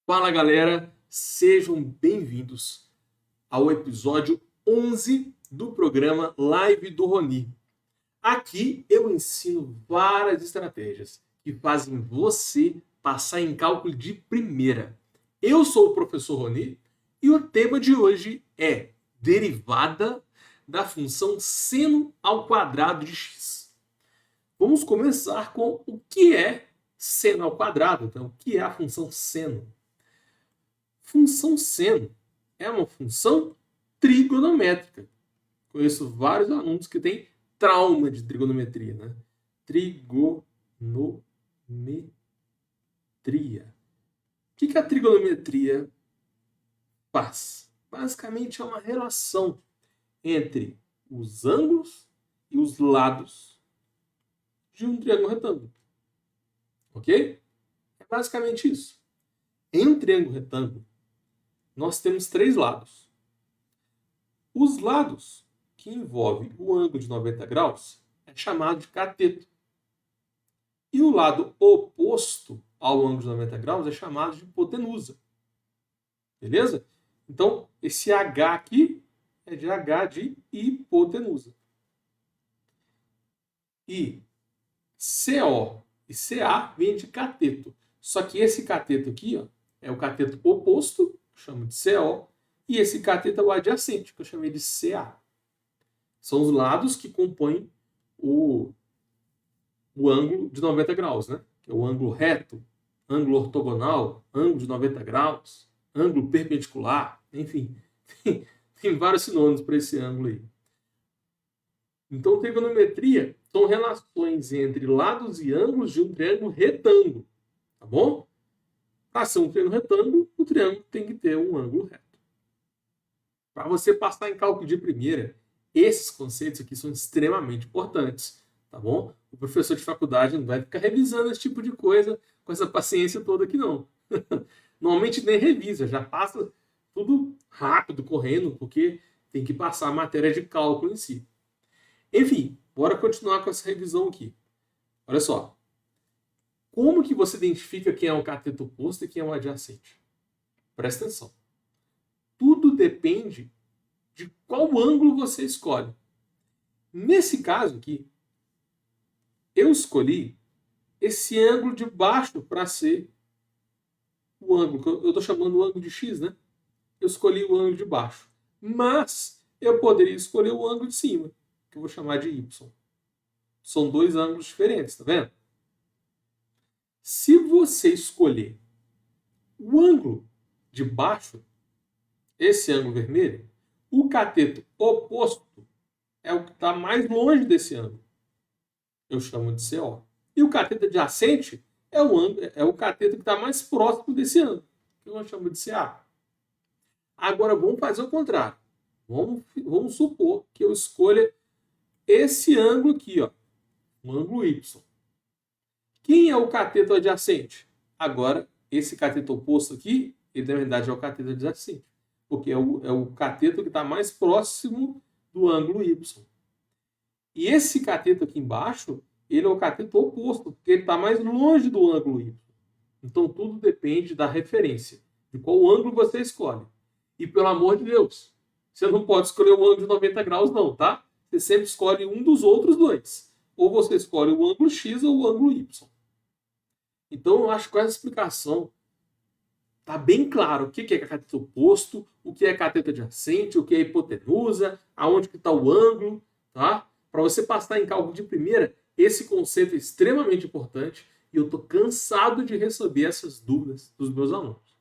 Fala galera, sejam bem-vindos ao episódio 11 do programa Live do Roni. Aqui eu ensino várias estratégias que fazem você passar em cálculo de primeira. Eu sou o professor Roni e o tema de hoje é derivada da função seno ao quadrado de x. Vamos começar com o que é seno ao quadrado, então, o que é a função seno? Função seno é uma função trigonométrica. Conheço vários alunos que têm trauma de trigonometria, né? Trigonometria. O que a trigonometria faz? Basicamente é uma relação entre os ângulos e os lados de um triângulo retângulo. Ok? É basicamente isso. Em um triângulo retângulo, nós temos três lados. Os lados que envolvem o ângulo de 90 graus é chamado de cateto. E o lado oposto ao ângulo de 90 graus é chamado de hipotenusa. Beleza? Então, esse H aqui é de H de hipotenusa. E CO e CA vem de cateto. Só que esse cateto aqui ó, é o cateto oposto, que eu chamo de CO, e esse cateto é o adjacente, que eu chamei de CA. São os lados que compõem o ângulo de 90 graus, né? Que é o ângulo reto, ângulo ortogonal, ângulo de 90 graus, ângulo perpendicular, enfim. Tem vários sinônimos para esse ângulo aí. Então, trigonometria são relações entre lados e ângulos de um triângulo retângulo. Tá bom? Para ser um triângulo retângulo, o triângulo tem que ter um ângulo reto. Para você passar em cálculo de primeira, esses conceitos aqui são extremamente importantes. Tá bom? O professor de faculdade não vai ficar revisando esse tipo de coisa com essa paciência toda aqui, não. Normalmente nem revisa, já passa tudo rápido, correndo, porque tem que passar a matéria de cálculo em si. Enfim, bora continuar com essa revisão aqui. Olha só. Como que você identifica quem é um cateto oposto e quem é um adjacente? Presta atenção. Tudo depende de qual ângulo você escolhe. Nesse caso aqui, eu escolhi esse ângulo de baixo para ser o ângulo, que eu estou chamando o ângulo de x, né? Eu escolhi o ângulo de baixo. Mas eu poderia escolher o ângulo de cima, que eu vou chamar de y. São dois ângulos diferentes, tá vendo? Se você escolher o ângulo de baixo, esse ângulo vermelho, o cateto oposto é o que está mais longe desse ângulo. Eu chamo de CO. E o cateto adjacente é o cateto que está mais próximo desse ângulo, que eu chamo de CA. Agora vamos fazer o contrário. Vamos supor que eu escolha esse ângulo aqui, ó, o ângulo Y. Quem é o cateto adjacente? Agora, esse cateto oposto aqui, ele na verdade é o cateto adjacente, porque é o cateto que está mais próximo do ângulo Y. E esse cateto aqui embaixo, ele é o cateto oposto, porque ele está mais longe do ângulo Y. Então, tudo depende da referência, de qual ângulo você escolhe. E, pelo amor de Deus, você não pode escolher o ângulo de 90 graus, não, tá? Você sempre escolhe um dos outros dois. Ou você escolhe o ângulo X ou o ângulo Y. Então, eu acho que com essa explicação está bem claro o que é cateto oposto, o que é cateto adjacente, o que é hipotenusa, aonde que está o ângulo, tá? Para você passar em cálculo de primeira, esse conceito é extremamente importante e eu estou cansado de receber essas dúvidas dos meus alunos.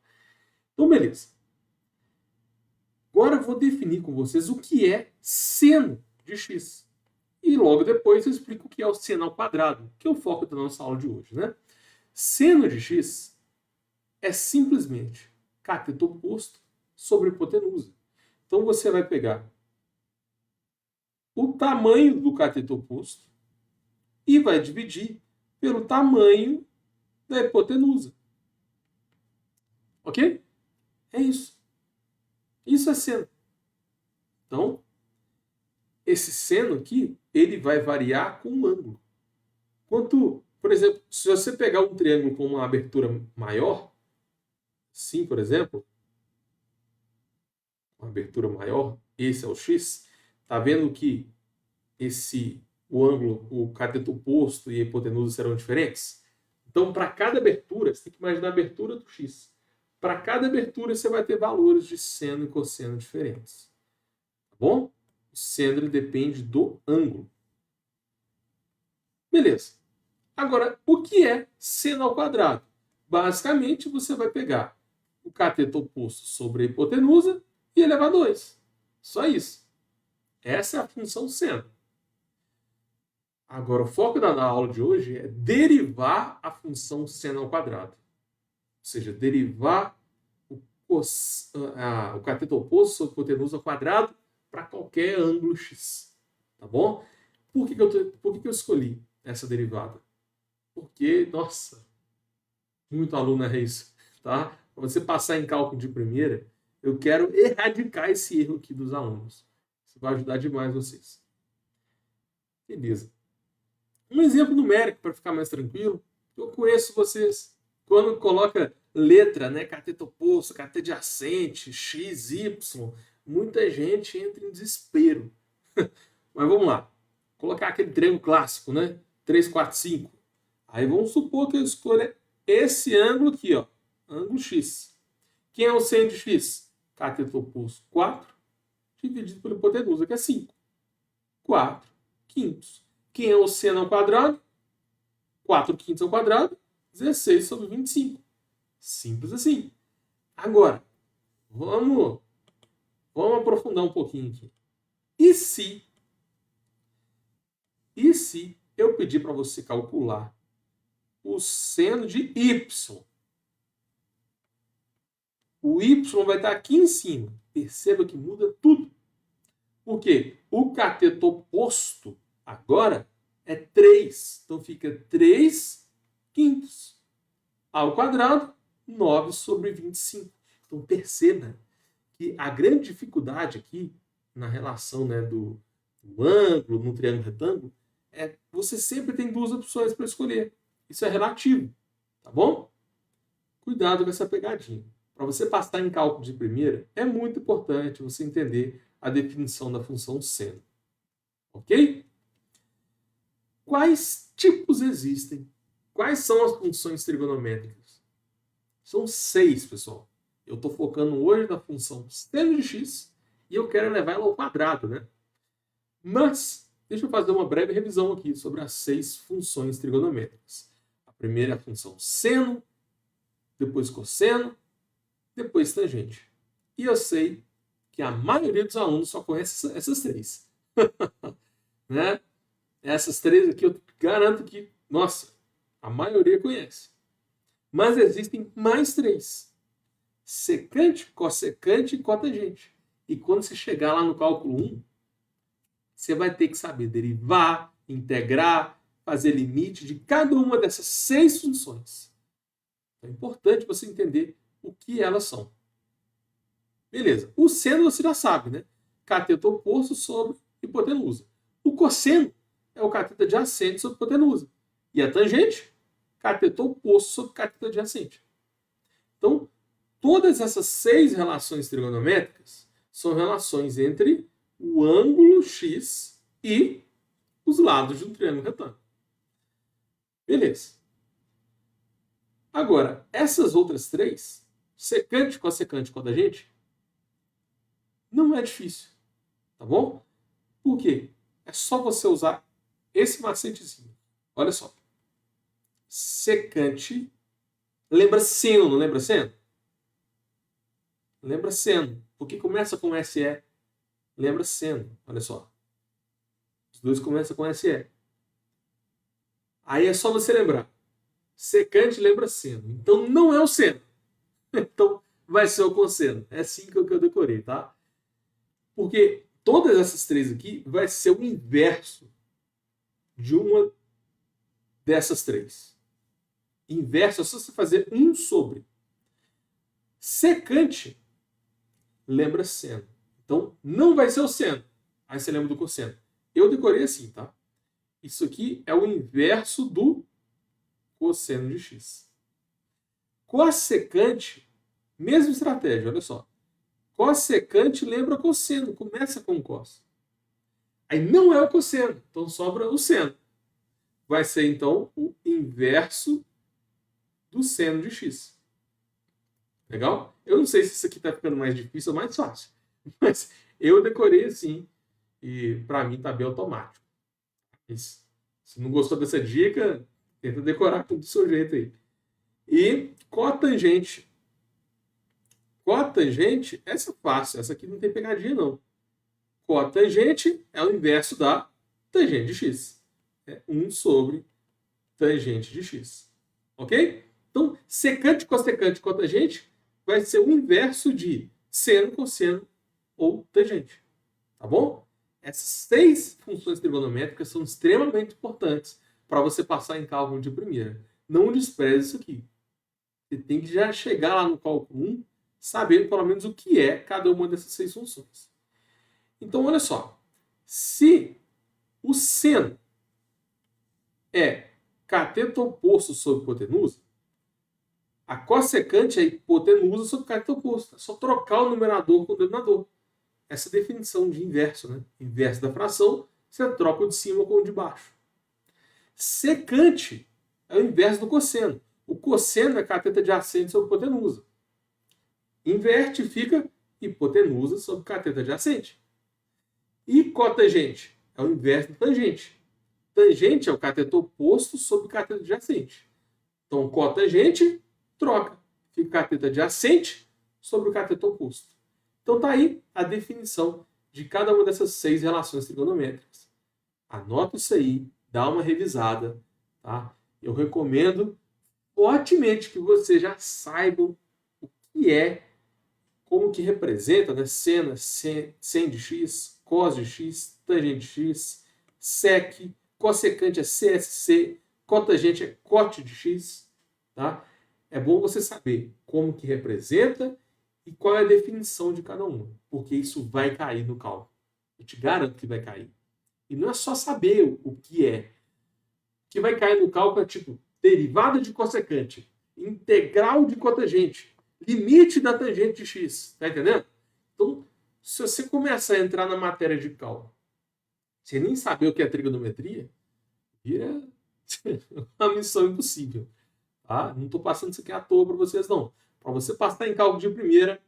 Então, beleza. Agora eu vou definir com vocês o que é seno de x. E logo depois eu explico o que é o seno ao quadrado, que é o foco da nossa aula de hoje, né? Seno de x é simplesmente cateto oposto sobre hipotenusa. Então você vai pegar o tamanho do cateto oposto e vai dividir pelo tamanho da hipotenusa. Ok? É isso. Isso é seno. Então, esse seno aqui, ele vai variar com o ângulo. Por exemplo, se você pegar um triângulo com uma abertura maior, assim, por exemplo, uma abertura maior, esse é o x, tá vendo que o ângulo, o cateto oposto e a hipotenusa serão diferentes? Então, para cada abertura, você tem que imaginar a abertura do x. Para cada abertura, você vai ter valores de seno e cosseno diferentes. Tá bom? O seno ele depende do ângulo. Beleza. Agora, o que é seno ao quadrado? Basicamente, você vai pegar o cateto oposto sobre a hipotenusa e elevar a 2. Só isso. Essa é a função seno. Agora, o foco da aula de hoje é derivar a função seno ao quadrado. Ou seja, derivar o cateto oposto sobre a hipotenusa ao quadrado para qualquer ângulo x. Tá bom? Por que eu escolhi essa derivada? Porque, nossa, muito aluno erra isso. Tá? Para você passar em cálculo de primeira, eu quero erradicar esse erro aqui dos alunos. Isso vai ajudar demais vocês. Beleza. Um exemplo numérico para ficar mais tranquilo. Eu conheço vocês. Quando coloca letra, né, cateto oposto, cateto adjacente, x, y, muita gente entra em desespero. Mas vamos lá. Colocar aquele triângulo clássico, né? 3, 4, 5. Aí vamos supor que eu escolha esse ângulo aqui, ó, ângulo x. Quem é o seno de x? Cateto oposto 4, dividido pela hipotenusa, que é 5. 4 quintos. Quem é o seno ao quadrado? 4 quintos ao quadrado, 16 sobre 25. Simples assim. Agora, vamos aprofundar um pouquinho aqui. E se eu pedir para você calcular o seno de y? O y vai estar aqui em cima. Perceba que muda tudo. Por quê? O cateto oposto agora é 3. Então fica 3 quintos. Ao quadrado, 9 sobre 25. Então perceba que a grande dificuldade aqui na relação, né, do ângulo no triângulo retângulo é você sempre tem duas opções para escolher. Isso é relativo. Tá bom? Cuidado com essa pegadinha. Para você passar em cálculo de primeira, é muito importante você entender a definição da função seno. Ok? Quais tipos existem? Quais são as funções trigonométricas? São 6, pessoal. Eu estou focando hoje na função seno de x e eu quero levar ela ao quadrado, né? Mas, deixa eu fazer uma breve revisão aqui sobre as 6 funções trigonométricas. A primeira é a função seno, depois cosseno, depois tangente. E eu sei que a maioria dos alunos só conhece essas 3. Né? Essas 3 aqui eu garanto que, nossa, a maioria conhece. Mas existem mais 3. Secante, cossecante e cotangente. E quando você chegar lá no cálculo 1, você vai ter que saber derivar, integrar, fazer limite de cada uma dessas 6 funções. É importante você entender o que elas são. Beleza. O seno você já sabe, né? Cateto oposto sobre hipotenusa. O cosseno é o cateto adjacente sobre hipotenusa. E a tangente, cateto oposto sobre cateto adjacente. Então, todas essas 6 relações trigonométricas são relações entre o ângulo x e os lados de um triângulo retângulo. Beleza. Agora, essas outras 3, secante, cossecante e cotangente, não é difícil. Tá bom? Por quê? É só você usar esse macetezinho. Olha só. Secante. Lembra seno, não lembra seno? Lembra seno. Porque começa com SE. Lembra seno. Olha só. Os dois começam com SE. Aí é só você lembrar. Secante lembra seno. Então não é o seno. Então vai ser o cosseno. É assim que eu decorei, tá? Porque todas essas 3 aqui vai ser o inverso de uma dessas 3. Inverso é só você fazer 1 sobre. Secante lembra seno. Então não vai ser o seno. Aí você lembra do cosseno. Eu decorei assim, tá? Isso aqui é o inverso do cosseno de x. Cossecante Mesma estratégia, olha só. Cossecante lembra cosseno, começa com cos. Aí não é o cosseno, então sobra o seno. Vai ser, então, o inverso do seno de x. Legal? Eu não sei se isso aqui está ficando mais difícil ou mais fácil. Mas eu decorei assim. E para mim está bem automático. Isso. Se não gostou dessa dica, tenta decorar tudo do seu jeito aí. E cotangente. Cotangente, essa é fácil. Essa aqui não tem pegadinha, não. Cotangente é o inverso da tangente de x. É 1 sobre tangente de x. Ok? Então, secante, cossecante, cotangente vai ser o inverso de seno, cosseno ou tangente. Tá bom? Essas 6 funções trigonométricas são extremamente importantes para você passar em cálculo de primeira. Não despreze isso aqui. Você tem que já chegar lá no cálculo 1 sabendo pelo menos o que é cada uma dessas 6 funções. Então, olha só. Se o seno é cateto oposto sobre hipotenusa, a cossecante é hipotenusa sobre cateto oposto. É só trocar o numerador com o denominador. Essa definição de inverso, né? Inverso da fração, você troca o de cima com o de baixo. Secante é o inverso do cosseno. O cosseno é cateto adjacente sobre hipotenusa. Inverte, fica hipotenusa sobre cateto adjacente. E cotangente é o inverso do tangente. Tangente é o cateto oposto sobre cateto adjacente. Então, cotangente, troca. Fica cateto adjacente sobre o cateto oposto. Então, está aí a definição de cada uma dessas 6 relações trigonométricas. Anota isso aí, dá uma revisada. Tá? Eu recomendo fortemente que você já saibam o que é, como que representa, né? Seno, sen de x, cos de x, tangente de x, sec, cossecante é CSC, cotangente é cote de x. Tá? É bom você saber como que representa e qual é a definição de cada uma, porque isso vai cair no cálculo. Eu te garanto que vai cair. E não é só saber o que é. O que vai cair no cálculo é tipo derivada de cossecante, integral de cotangente, limite da tangente de x. Tá entendendo? Então, se você começa a entrar na matéria de cálculo, sem nem saber o que é trigonometria, vira uma missão impossível. Tá? Não estou passando isso aqui à toa para vocês, não. Para você passar em cálculo de primeira,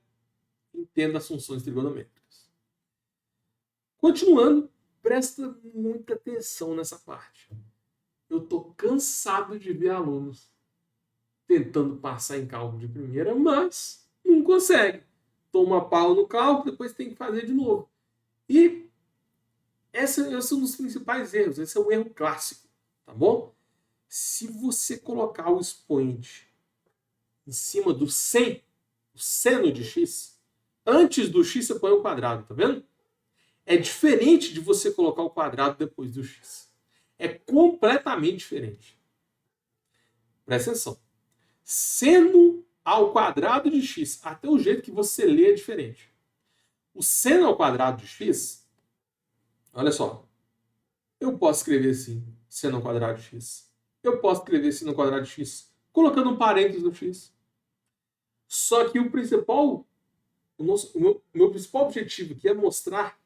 entenda as funções trigonométricas. Continuando, presta muita atenção nessa parte. Eu estou cansado de ver alunos tentando passar em cálculo de primeira, mas não consegue. Toma pau no cálculo, depois tem que fazer de novo. E esse é um dos principais erros. Esse é um erro clássico, tá bom? Se você colocar o expoente em cima do 100, o seno de x, antes do x você põe o quadrado, tá vendo? É diferente de você colocar o quadrado depois do x. É completamente diferente. Presta atenção. Seno ao quadrado de x, até o jeito que você lê é diferente. O seno ao quadrado de x, olha só, eu posso escrever assim, seno ao quadrado de x. Eu posso escrever seno ao quadrado de x, colocando um parênteses no x. Só que o meu principal objetivo aqui é mostrar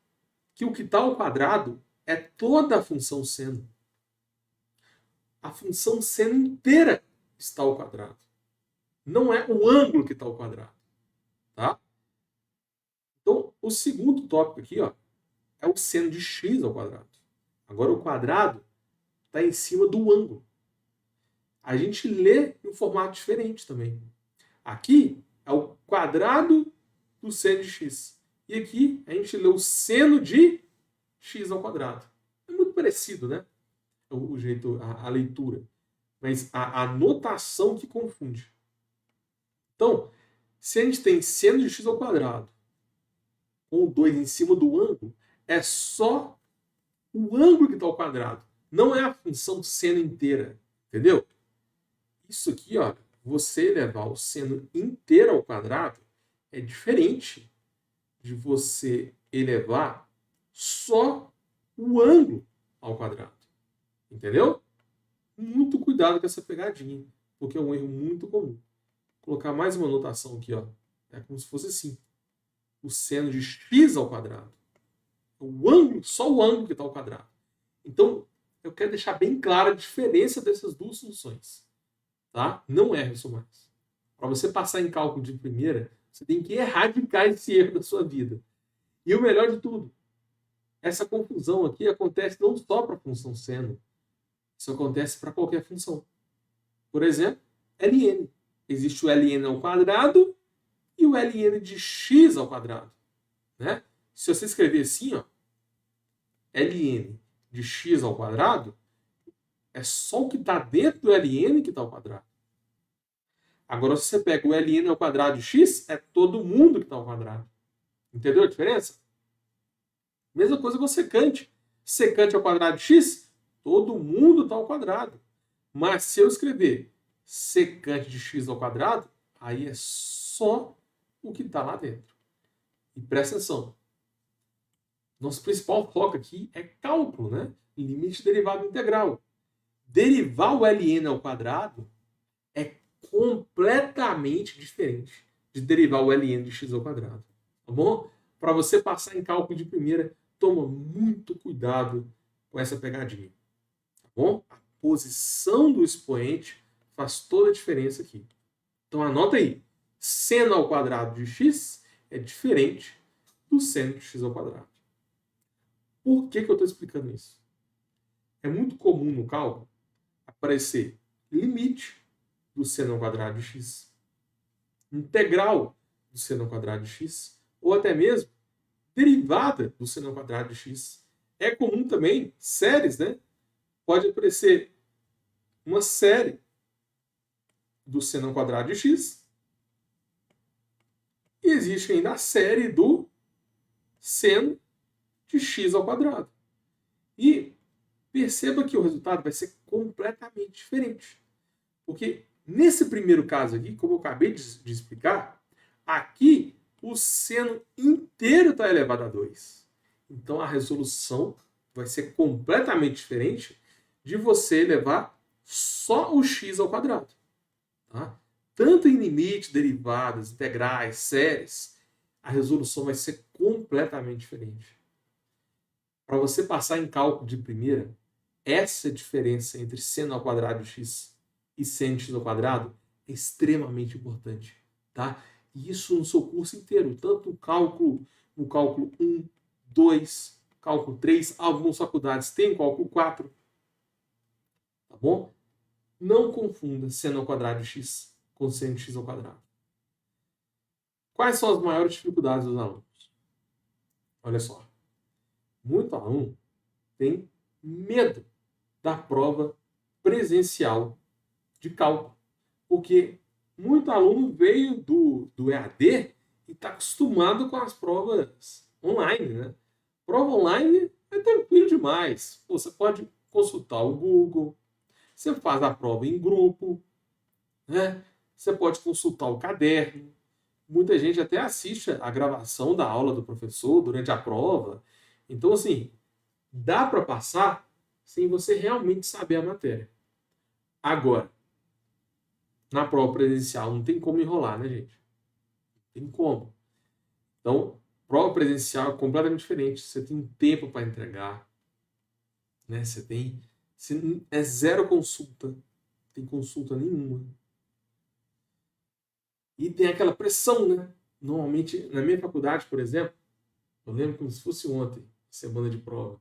que o que está ao quadrado é toda a função seno. A função seno inteira está ao quadrado. Não é o ângulo que está ao quadrado. Tá? Então, o segundo tópico aqui, ó, é o seno de x ao quadrado. Agora, o quadrado está em cima do ângulo. A gente lê em um formato diferente também. Aqui é o quadrado do seno de x. E aqui a gente lê o seno de x ao quadrado. É muito parecido, né? O jeito, a leitura. Mas a notação que confunde. Então, se a gente tem seno de x ao quadrado com 2 em cima do ângulo, é só o ângulo que está ao quadrado. Não é a função seno inteira. Entendeu? Isso aqui, ó, você elevar o seno inteiro ao quadrado é diferente de você elevar só o ângulo ao quadrado. Entendeu? Muito cuidado com essa pegadinha, porque é um erro muito comum. Vou colocar mais uma anotação aqui, ó. É como se fosse assim. O seno de x ao quadrado. O ângulo, só o ângulo que está ao quadrado. Então, eu quero deixar bem clara a diferença dessas duas funções. Tá? Não erre isso mais. Para você passar em cálculo de primeira, você tem que erradicar esse erro da sua vida. E o melhor de tudo, essa confusão aqui acontece não só para a função seno. Isso acontece para qualquer função. Por exemplo, ln. Existe o ln ao quadrado e o ln de x ao quadrado. Né? Se você escrever assim, ó, ln de x ao quadrado, é só o que está dentro do ln que está ao quadrado. Agora, se você pega o ln ao quadrado de x, é todo mundo que está ao quadrado. Entendeu a diferença? Mesma coisa com secante. Secante ao quadrado de x, todo mundo está ao quadrado. Mas se eu escrever secante de x ao quadrado, aí é só o que está lá dentro. E presta atenção. Nosso principal foco aqui é cálculo, né? Limite derivado integral. Derivar o ln ao quadrado é completamente diferente de derivar o ln de x ao quadrado. Tá bom? Para você passar em cálculo de primeira, toma muito cuidado com essa pegadinha. Tá bom? A posição do expoente faz toda a diferença aqui. Então anota aí. Seno ao quadrado de x é diferente do seno de x ao quadrado. Por que eu estou explicando isso? É muito comum no cálculo aparecer limite do seno ao quadrado de x, integral do seno ao quadrado de x, ou até mesmo derivada do seno ao quadrado de x. É comum também séries, né? Pode aparecer uma série do seno ao quadrado de x e existe ainda a série do seno de x ao quadrado. E perceba que o resultado vai ser completamente diferente. Porque nesse primeiro caso aqui, como eu acabei de explicar, aqui o seno inteiro está elevado a 2. Então a resolução vai ser completamente diferente de você levar só o x ao quadrado. Tá? Tanto em limite, derivadas, integrais, séries, a resolução vai ser completamente diferente. Para você passar em cálculo de primeira, essa diferença entre seno ao quadrado de x e seno de x ao quadrado é extremamente importante. Tá? E isso no seu curso inteiro, tanto no cálculo 1, 2, cálculo 3, algumas faculdades têm cálculo 4. Tá bom? Não confunda seno ao quadrado de x com seno de x ao quadrado. Quais são as maiores dificuldades dos alunos? Olha só. Muito aluno tem medo da prova presencial de cálculo. Porque muito aluno veio do EAD e está acostumado com as provas online. Né? Prova online é tranquilo demais. Você pode consultar o Google, você faz a prova em grupo, né? Você pode consultar o caderno. Muita gente até assiste a gravação da aula do professor durante a prova. Então, assim, dá para passar sem você realmente saber a matéria. Agora, na prova presencial não tem como enrolar, né, gente? Não tem como. Então, prova presencial é completamente diferente. Você tem um tempo para entregar, né? É zero consulta, não tem consulta nenhuma. E tem aquela pressão, né? Normalmente, na minha faculdade, por exemplo, eu lembro como se fosse ontem, semana de prova.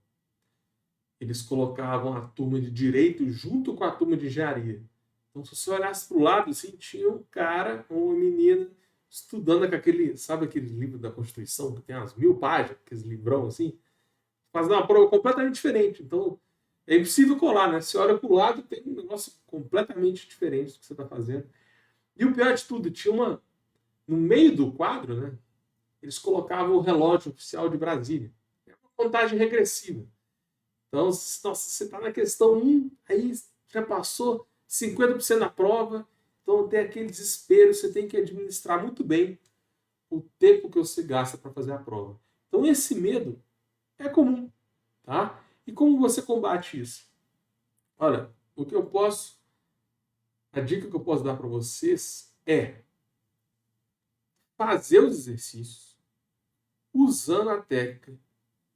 Eles colocavam a turma de direito junto com a turma de engenharia. Então, se você olhasse para o lado, assim, tinha um cara ou uma menina estudando com aquele, sabe aquele livro da Constituição, que tem umas 1000 páginas, aqueles livrão assim, fazendo uma prova completamente diferente. Então, é impossível colar, né? Você olha para o lado, tem um negócio completamente diferente do que você está fazendo. E o pior de tudo, tinha no meio do quadro, né? Eles colocavam o relógio oficial de Brasília. É uma contagem regressiva. Então, nossa, você está na questão 1, aí já passou 50% da prova, então tem aquele desespero, você tem que administrar muito bem o tempo que você gasta para fazer a prova. Então esse medo é comum, tá? E como você combate isso? Olha, a dica que eu posso dar para vocês é fazer os exercícios usando a técnica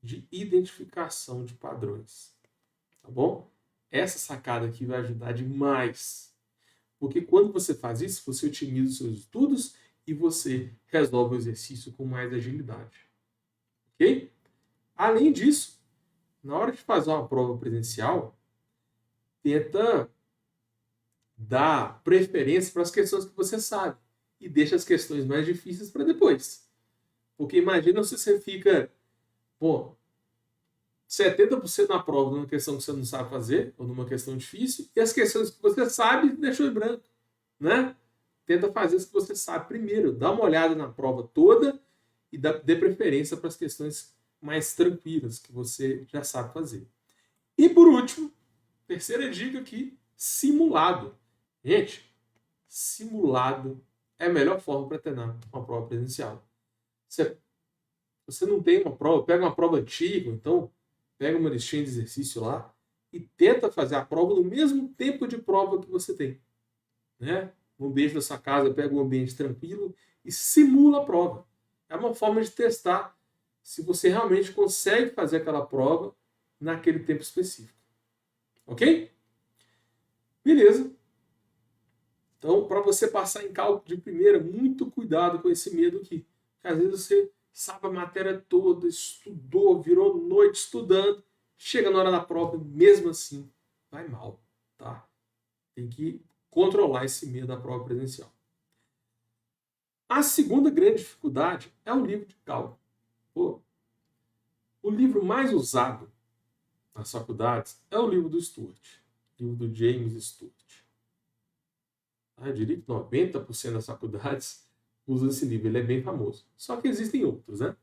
de identificação de padrões. Tá bom? Essa sacada aqui vai ajudar demais. Porque quando você faz isso, você otimiza os seus estudos e você resolve o exercício com mais agilidade. Ok? Além disso, na hora de fazer uma prova presencial, tenta dar preferência para as questões que você sabe e deixa as questões mais difíceis para depois. Porque imagina se você fica, 70% na prova numa questão que você não sabe fazer, ou numa questão difícil, e as questões que você sabe deixou em branco, né? Tenta fazer as que você sabe primeiro, dá uma olhada na prova toda e dê preferência para as questões mais tranquilas, que você já sabe fazer. E por último, terceira dica aqui, simulado. Gente, simulado é a melhor forma para treinar uma prova presencial. Você não tem uma prova, pega uma prova antiga, então pega uma listinha de exercício lá e tenta fazer a prova no mesmo tempo de prova que você tem. Né? No ambiente da sua casa, pega um ambiente tranquilo e simula a prova. É uma forma de testar se você realmente consegue fazer aquela prova naquele tempo específico. Ok? Beleza. Então, para você passar em cálculo de primeira, muito cuidado com esse medo aqui. Porque às vezes você sabe a matéria toda, estudou, virou noite estudando, chega na hora da prova, mesmo assim, vai mal. Tá? Tem que controlar esse medo da prova presencial. A segunda grande dificuldade é o livro de cálculo. O livro mais usado nas faculdades é o livro do Sturt, o livro do James Sturt. Eu diria que 90% das faculdades usam esse livro, ele é bem famoso. Só que existem outros, né?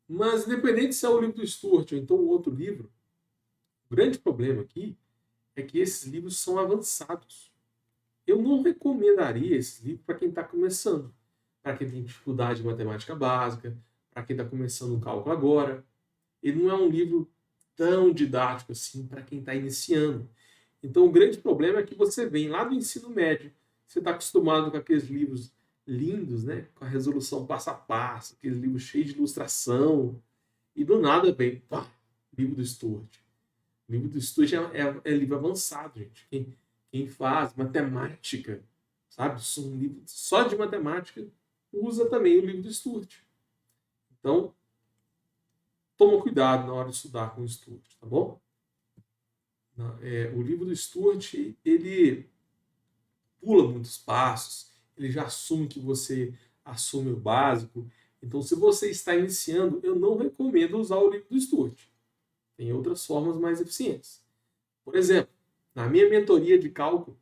Mas independente se é o livro do Sturt ou então um outro livro, o grande problema aqui é que esses livros são avançados. Eu não recomendaria esse livro para quem está começando, para quem tem dificuldade de matemática básica, para quem está começando o cálculo agora. Ele não é um livro tão didático assim para quem está iniciando. Então o grande problema é que você vem lá do ensino médio, você está acostumado com aqueles livros lindos, né? Com a resolução passo a passo, aqueles livros cheios de ilustração, e do nada vem, livro do Sturt. O livro do Sturt é livro avançado, gente. Quem faz matemática, sabe? Um livro só de matemática, usa também o livro do Sturt. Então, toma cuidado na hora de estudar com o Sturt, tá bom? O livro do Sturt, ele pula muitos passos, ele já assume que você assume o básico. Então, se você está iniciando, eu não recomendo usar o livro do Sturt. Tem outras formas mais eficientes. Por exemplo, na minha mentoria de cálculo,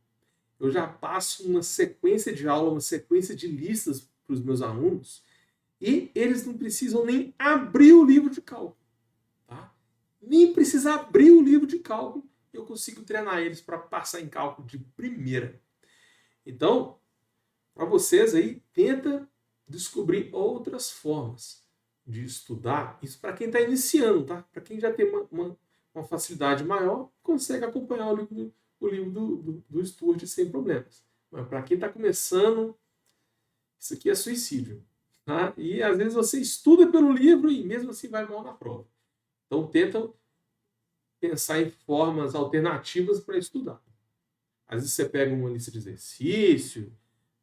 eu já passo uma sequência de aula, uma sequência de listas para os meus alunos, e eles não precisam nem abrir o livro de cálculo. Tá? Nem precisa abrir o livro de cálculo, eu consigo treinar eles para passar em cálculo de primeira. Então, para vocês aí, tenta descobrir outras formas de estudar. Isso para quem está iniciando, tá? Para quem já tem uma facilidade maior, consegue acompanhar o livro do Sturt sem problemas. Mas para quem está começando, isso aqui é suicídio. Tá? E às vezes você estuda pelo livro e mesmo assim vai mal na prova. Então tenta pensar em formas alternativas para estudar. Às vezes você pega uma lista de exercício,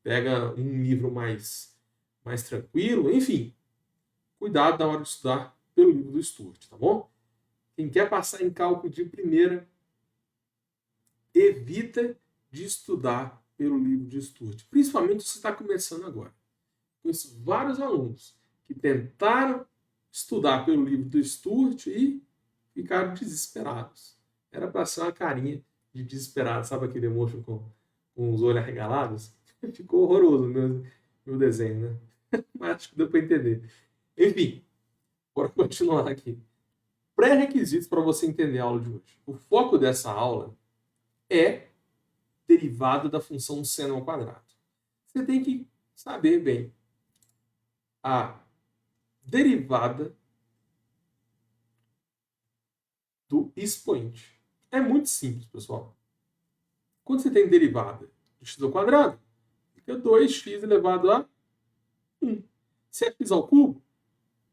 pega um livro mais tranquilo, enfim. Cuidado na hora de estudar pelo livro do Sturt, tá bom? Quem quer passar em cálculo de primeira, evita de estudar pelo livro de Sturt. Principalmente se você está começando agora. Conheço vários alunos que tentaram estudar pelo livro do Sturt e ficaram desesperados. Era para ser uma carinha de desesperado, sabe aquele emoji com os olhos arregalados? Ficou horroroso meu desenho, né? Mas acho que deu para entender. Enfim, bora continuar aqui. Pré-requisitos para você entender a aula de hoje. O foco dessa aula é derivada da função seno ao quadrado. Você tem que saber bem a derivada do expoente. É muito simples, pessoal. Quando você tem derivada de x ao quadrado, fica 2x elevado a 1. Se é x ao cubo,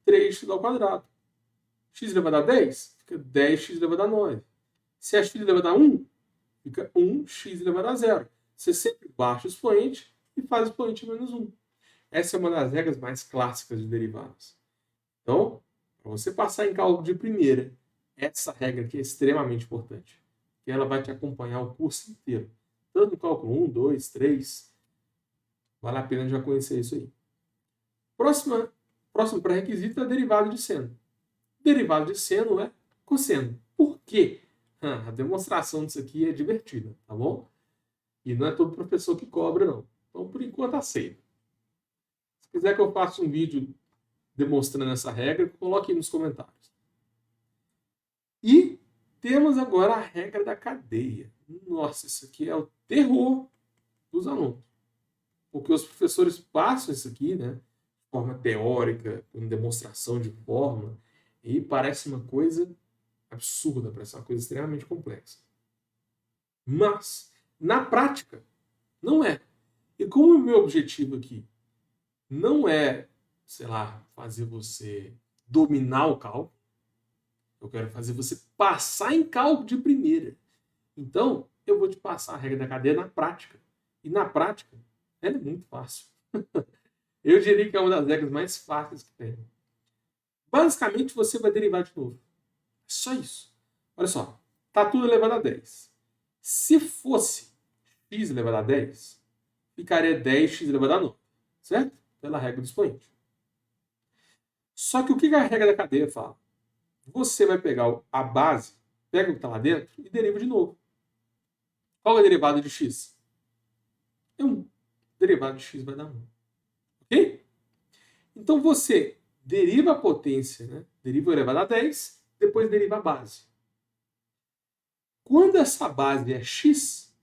3x ao quadrado. X elevado a 10, fica 10x elevado a 9. Se é x elevado a 1, fica 1x elevado a 0. Você sempre baixa o expoente e faz o expoente menos 1. Essa é uma das regras mais clássicas de derivadas. Então, para você passar em cálculo de primeira, essa regra aqui é extremamente importante. Porque ela vai te acompanhar o curso inteiro. Tanto no cálculo 1, 2, 3. Vale a pena já conhecer isso aí. Próximo pré-requisito é a derivada de seno. Derivada de seno é cosseno. Por quê? A demonstração disso aqui é divertida, tá bom? E não é todo professor que cobra, não. Então, por enquanto, aceita. Se quiser que eu faça um vídeo demonstrando essa regra, coloque aí nos comentários. E temos agora a regra da cadeia. Nossa, isso aqui é o terror dos alunos. Porque os professores passam isso aqui, né, de forma teórica, com demonstração de fórmula, e parece uma coisa absurda, parece uma coisa extremamente complexa. Mas, na prática, não é. E como o meu objetivo aqui não é, sei lá, fazer você dominar o cálculo, eu quero fazer você passar em cálculo de primeira. Então, eu vou te passar a regra da cadeia na prática. E na prática, ela é muito fácil. Eu diria que é uma das regras mais fáceis que tem. Basicamente, você vai derivar de novo. É só isso. Olha só. Está tudo elevado a 10. Se fosse x elevado a 10, ficaria 10x elevado a 9. Certo? Pela regra do expoente. Só que o que a regra da cadeia fala? Você vai pegar a base, pega o que está lá dentro e deriva de novo. Qual é a derivada de x? É 1. Derivada de x vai dar 1. Ok? Então você deriva a potência, né? Deriva o elevado a 10, depois deriva a base. Quando essa base é x,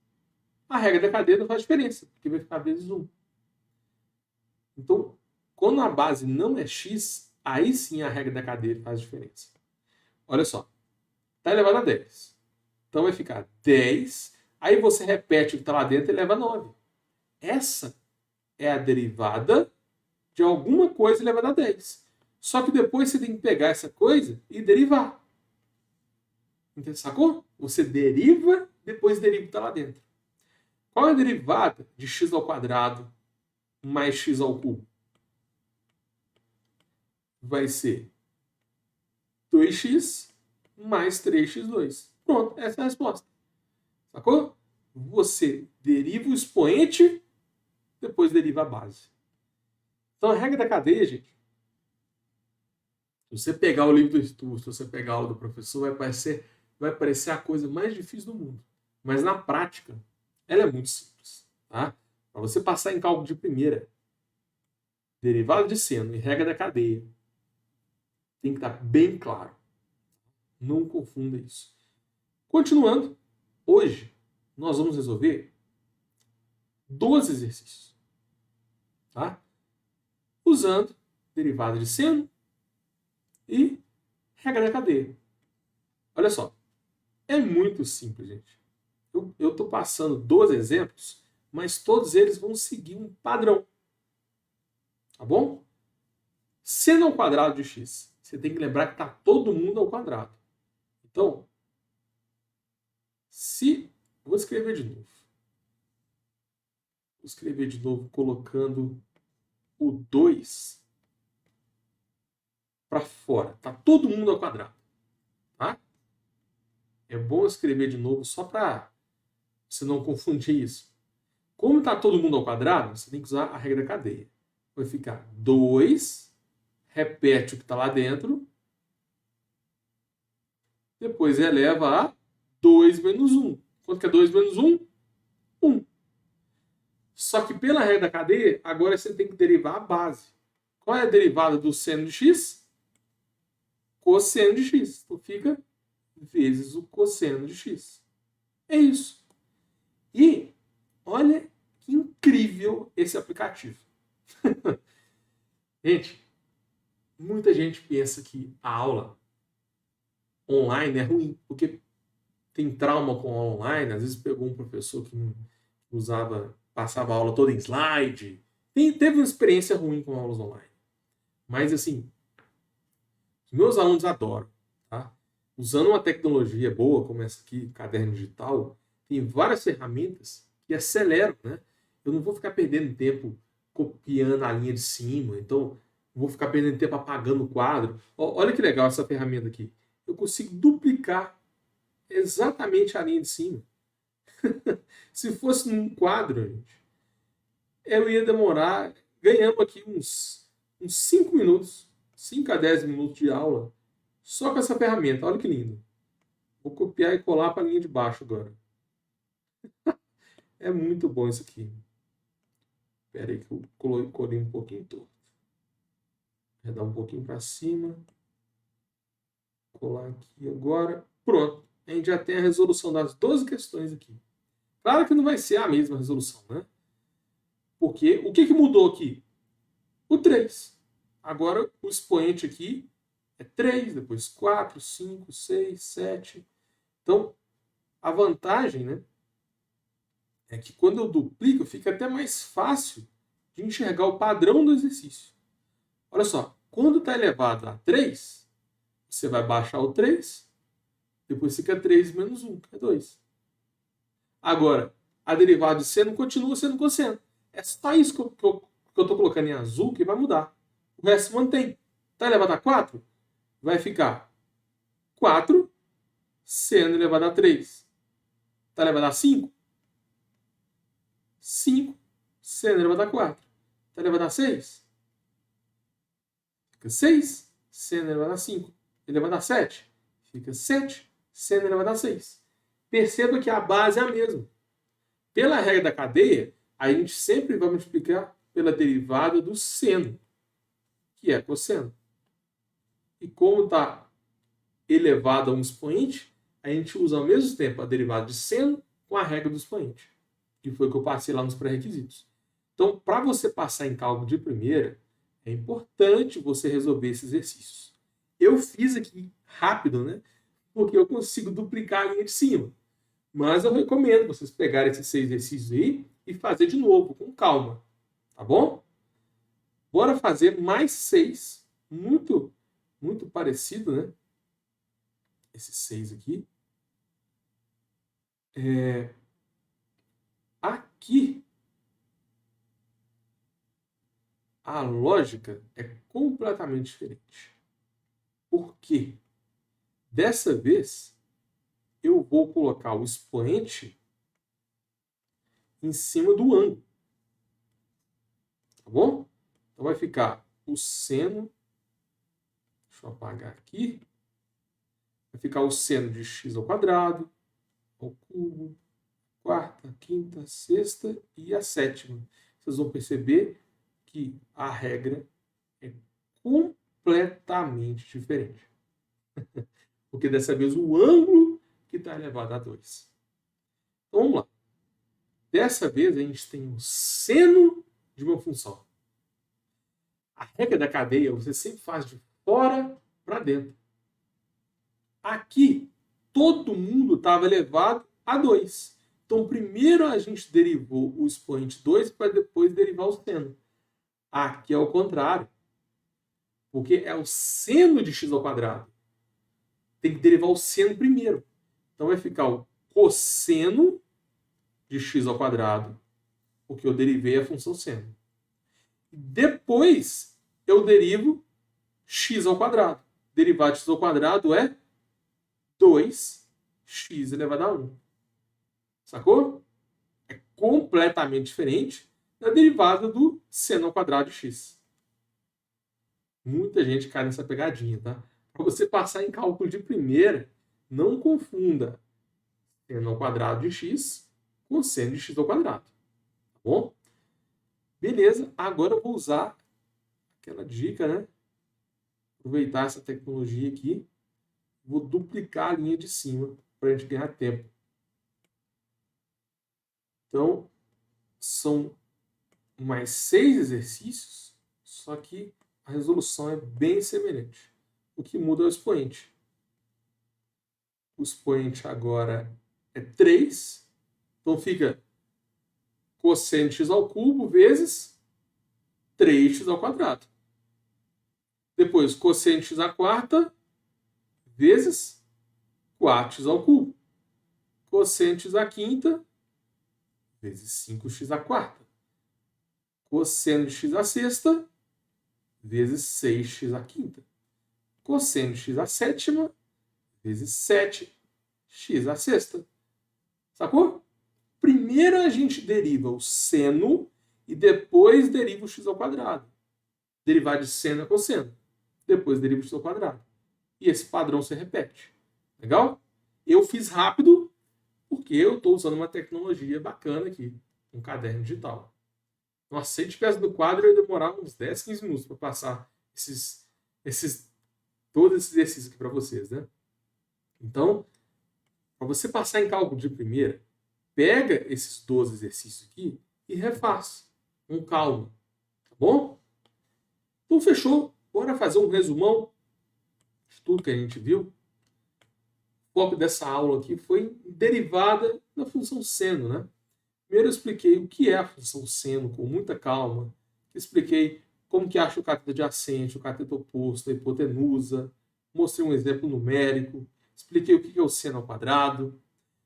a regra da cadeia não faz diferença, porque vai ficar vezes 1. Então, quando a base não é x, aí sim a regra da cadeia faz diferença. Olha só. Está elevado a 10. Então vai ficar 10. Aí você repete o que está lá dentro e eleva a 9. Essa é a derivada de alguma coisa elevada a 10. Só que depois você tem que pegar essa coisa e derivar. Entendeu? Sacou? Você deriva, depois deriva o que está lá dentro. Qual é a derivada de x ao quadrado mais x ao cubo? Vai ser 2x mais 3x2. Pronto, essa é a resposta. Sacou? Você deriva o expoente, depois deriva a base. Então a regra da cadeia, gente, se você pegar o livro do estudo, se você pegar a aula do professor, vai parecer a coisa mais difícil do mundo. Mas na prática, ela é muito simples. Tá? Para você passar em cálculo de primeira, derivada de seno e regra da cadeia, tem que estar bem claro. Não confunda isso. Continuando, hoje nós vamos resolver 12 exercícios. Tá? Usando derivada de seno e regra da cadeia. Olha só. É muito simples, gente. Eu estou passando 12 exemplos, mas todos eles vão seguir um padrão. Tá bom? Seno ao quadrado de x. Você tem que lembrar que está todo mundo ao quadrado. Então, vou escrever de novo. Vou escrever de novo colocando o 2 para fora. Está todo mundo ao quadrado. Tá? É bom escrever de novo só para você não confundir isso. Como está todo mundo ao quadrado, você tem que usar a regra da cadeia. Vai ficar 2, repete o que está lá dentro, depois eleva a 2 menos 1. Quanto que é 2 menos 1? 1. Só que pela regra da cadeia, agora você tem que derivar a base. Qual é a derivada do seno de x? Cosseno de x. Então fica vezes o cosseno de x. É isso. E olha que incrível esse aplicativo. Gente, muita gente pensa que a aula online é ruim, porque tem trauma com a aula online. Às vezes pegou um professor que passava a aula toda em slide, Teve uma experiência ruim com aulas online. Mas, assim, os meus alunos adoram. Tá? Usando uma tecnologia boa, como essa aqui, caderno digital, tem várias ferramentas que aceleram, né? Eu não vou ficar perdendo tempo copiando a linha de cima, então não vou ficar perdendo tempo apagando o quadro. Olha que legal essa ferramenta aqui. Eu consigo duplicar exatamente a linha de cima. Se fosse num quadro, gente, eu ia demorar, ganhamos aqui uns 5 minutos, 5 a 10 minutos de aula, só com essa ferramenta. Olha que lindo. Vou copiar e colar para a linha de baixo agora. É muito bom isso aqui. Espera aí que eu colei um pouquinho torto. Vou dar um pouquinho para cima. Colar aqui agora. Pronto. A gente já tem a resolução das 12 questões aqui. Claro que não vai ser a mesma resolução, né? Porque o que mudou aqui? O 3. Agora o expoente aqui é 3, depois 4, 5, 6, 7. Então, a vantagem, né, é que quando eu duplico, fica até mais fácil de enxergar o padrão do exercício. Olha só, quando está elevado a 3, você vai baixar o 3, depois fica 3 menos 1, que é 2. Agora, a derivada de seno continua sendo cosseno. É só isso que eu estou colocando em azul que vai mudar. O resto mantém. Está elevado a 4? Vai ficar 4 seno elevado a 3. Está elevado a 5? 5 seno elevado a 4. Está elevado a 6? Fica 6 seno elevado a 5. Elevado a 7? Fica 7 seno elevado a 6. Perceba que a base é a mesma. Pela regra da cadeia, a gente sempre vai multiplicar pela derivada do seno, que é cosseno. E como está elevado a um expoente, a gente usa ao mesmo tempo a derivada de seno com a regra do expoente, que foi o que eu passei lá nos pré-requisitos. Então, para você passar em cálculo de primeira, é importante você resolver esses exercícios. Eu fiz aqui rápido, né? Porque eu consigo duplicar a linha de cima. Mas eu recomendo vocês pegarem esses 6 exercícios aí e fazer de novo, com calma. Tá bom? Bora fazer mais 6. Muito, muito parecido, né? Esses 6 aqui. Aqui, a lógica é completamente diferente. Por quê? Dessa vez, eu vou colocar o expoente em cima do ângulo. Tá bom? Então vai ficar o seno. Deixa eu apagar aqui. Vai ficar o seno de x ao quadrado, ao cubo, quarta, quinta, sexta e a sétima. Vocês vão perceber que a regra é completamente diferente. Porque dessa vez o ângulo que está elevado a 2. Então vamos lá. Dessa vez a gente tem o seno de uma função. A regra da cadeia você sempre faz de fora para dentro. Aqui, todo mundo estava elevado a 2. Então, primeiro a gente derivou o expoente 2 para depois derivar o seno. Aqui é o contrário. Porque é o seno de x ao quadrado. Tem que derivar o seno primeiro. Então, vai ficar o cosseno de x ao quadrado, porque eu derivei a função seno. Depois, eu derivo x ao quadrado. Derivado de x ao quadrado é 2x elevado a 1. Sacou? É completamente diferente da derivada do seno ao quadrado de x. Muita gente cai nessa pegadinha, tá? Para você passar em cálculo de primeira, não confunda seno ao quadrado de x com seno de x ao quadrado. Tá bom? Beleza, agora eu vou usar aquela dica, né? Aproveitar essa tecnologia aqui. Vou duplicar a linha de cima para a gente ganhar tempo. Então, são mais 6 exercícios, só que a resolução é bem semelhante. O que muda é o expoente. O expoente agora é 3. Então fica cosseno de x ao cubo vezes 3x ao quadrado. Depois, cosseno de x à quarta vezes 4x ao cubo. Cosseno de x à quinta vezes 5x à quarta. Cosseno de x à sexta vezes 6x à quinta. Cosseno de x à sétima vezes 7x à sexta. Sacou? Primeiro a gente deriva o seno e depois deriva o x ao quadrado. Derivar de seno é cosseno. Depois deriva o x ao quadrado. E esse padrão se repete. Legal? Eu fiz rápido porque eu estou usando uma tecnologia bacana aqui. Um caderno digital. Nossa, se a gente tivesse no quadro, eu ia demorar uns 10, 15 minutos para passar todos esses exercícios aqui para vocês, né? Então, para você passar em cálculo de primeira, pega esses 12 exercícios aqui e refaz com calma. Tá bom? Então, fechou. Bora fazer um resumão de tudo que a gente viu. O foco dessa aula aqui foi derivada da função seno, né? Primeiro eu expliquei o que é a função seno com muita calma. Expliquei como que acha o cateto adjacente, o cateto oposto, a hipotenusa. Mostrei um exemplo numérico. Expliquei o que é o seno ao quadrado.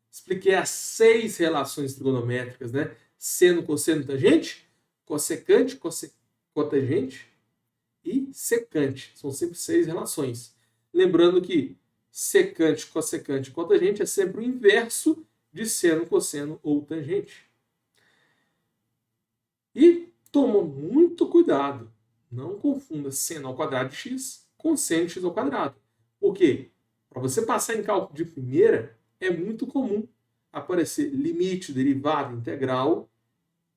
Expliquei as 6 relações trigonométricas, né? Seno, cosseno, tangente, cossecante, cotangente e secante. São sempre 6 relações. Lembrando que secante, cossecante e cotangente é sempre o inverso de seno, cosseno ou tangente. E toma muito cuidado. Não confunda seno ao quadrado de x com seno de x ao quadrado. Por quê? Para você passar em cálculo de primeira, é muito comum aparecer limite, derivada, integral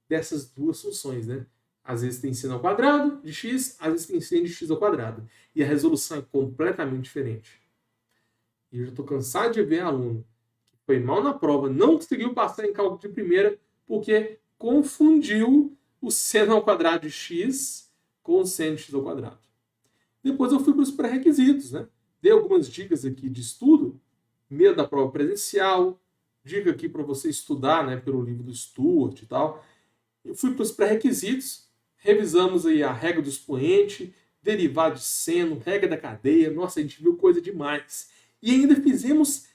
dessas duas funções, né? Às vezes tem seno ao quadrado de x, às vezes tem seno de x ao quadrado. E a resolução é completamente diferente. E eu já estou cansado de ver aluno que foi mal na prova, não conseguiu passar em cálculo de primeira porque confundiu o seno ao quadrado de x com o seno de x ao quadrado. Depois eu fui para os pré-requisitos, né? Dei algumas dicas aqui de estudo, meio da prova presencial, dica aqui para você estudar, né, pelo livro do Stuart e tal. Eu fui para os pré-requisitos, revisamos aí a regra do expoente, derivado de seno, regra da cadeia. Nossa, a gente viu coisa demais. E ainda fizemos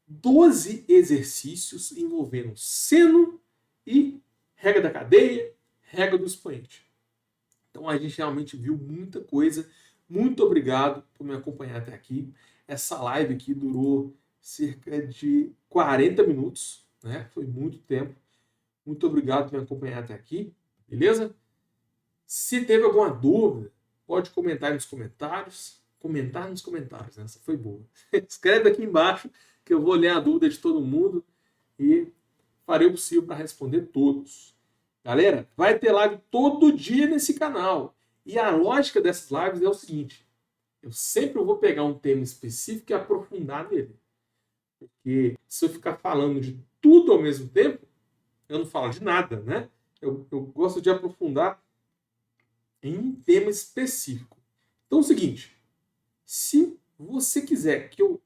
12 exercícios envolvendo seno e regra da cadeia, regra do expoente. Então a gente realmente viu muita coisa. Muito obrigado por me acompanhar até aqui. Essa live aqui durou cerca de 40 minutos, né? Foi muito tempo. Muito obrigado por me acompanhar até aqui, beleza? Se teve alguma dúvida, pode comentar nos comentários. Comentar nos comentários, né? Essa foi boa. Escreve aqui embaixo que eu vou ler a dúvida de todo mundo e farei o possível para responder todos. Galera, vai ter live todo dia nesse canal. E a lógica dessas lives é o seguinte: eu sempre vou pegar um tema específico e aprofundar nele. Porque se eu ficar falando de tudo ao mesmo tempo, eu não falo de nada, né? Eu gosto de aprofundar em um tema específico. Então é o seguinte: se você quiser que eu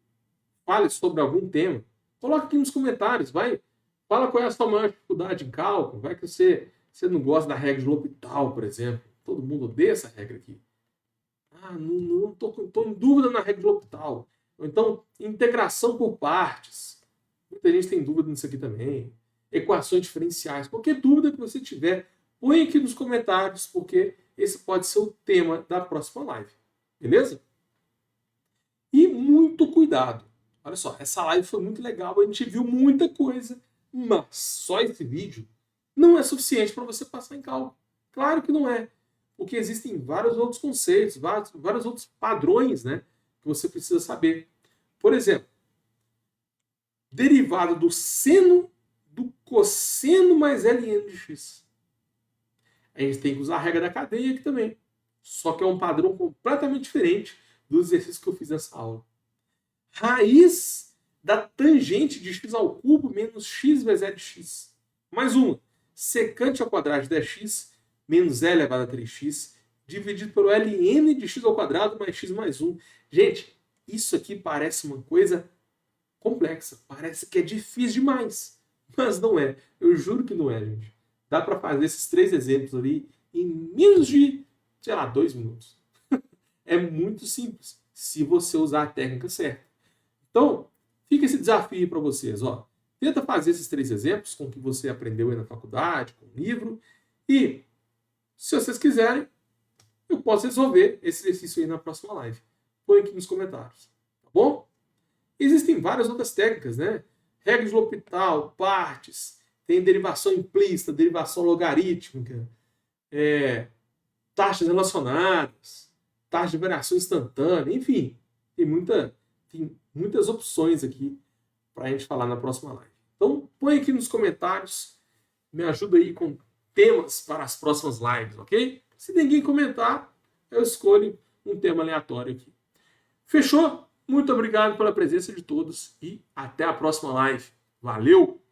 fale sobre algum tema, coloca aqui nos comentários, vai. Fala qual é a sua maior dificuldade em cálculo. Vai que você não gosta da regra de L'Hopital, por exemplo. Todo mundo odeia essa regra aqui. Ah, não tô em dúvida na regra de L'Hopital. Ou então, integração por partes. Muita gente tem dúvida nisso aqui também. Equações diferenciais. Qualquer dúvida que você tiver, põe aqui nos comentários, porque esse pode ser o tema da próxima live. Beleza? E muito cuidado. Olha só, essa live foi muito legal, a gente viu muita coisa, mas só esse vídeo não é suficiente para você passar em cálculo. Claro que não é, porque existem vários outros conceitos, vários outros padrões, né, que você precisa saber. Por exemplo, derivada do seno do cosseno mais ln de x. A gente tem que usar a regra da cadeia aqui também, só que é um padrão completamente diferente dos exercícios que eu fiz nessa aula. Raiz da tangente de x ao cubo menos x vezes e de x. Mais uma. Secante ao quadrado de 10x menos e elevado a 3x dividido pelo ln de x ao quadrado mais x mais 1. Gente, isso aqui parece uma coisa complexa. Parece que é difícil demais. Mas não é. Eu juro que não é, gente. Dá para fazer esses 3 exemplos ali em menos de, sei lá, 2 minutos. É muito simples, se você usar a técnica certa. Então, fica esse desafio para vocês. Ó. Tenta fazer esses 3 exemplos com o que você aprendeu aí na faculdade, com o livro. E, se vocês quiserem, eu posso resolver esse exercício aí na próxima live. Põe aqui nos comentários. Tá bom? Existem várias outras técnicas, né? Regra de L'Hopital, partes, tem derivação implícita, derivação logarítmica, taxas relacionadas, taxa de variação instantânea, enfim, tem muitas opções aqui para a gente falar na próxima live. Então, põe aqui nos comentários, me ajuda aí com temas para as próximas lives, ok? Se ninguém comentar, eu escolho um tema aleatório aqui. Fechou? Muito obrigado pela presença de todos e até a próxima live. Valeu!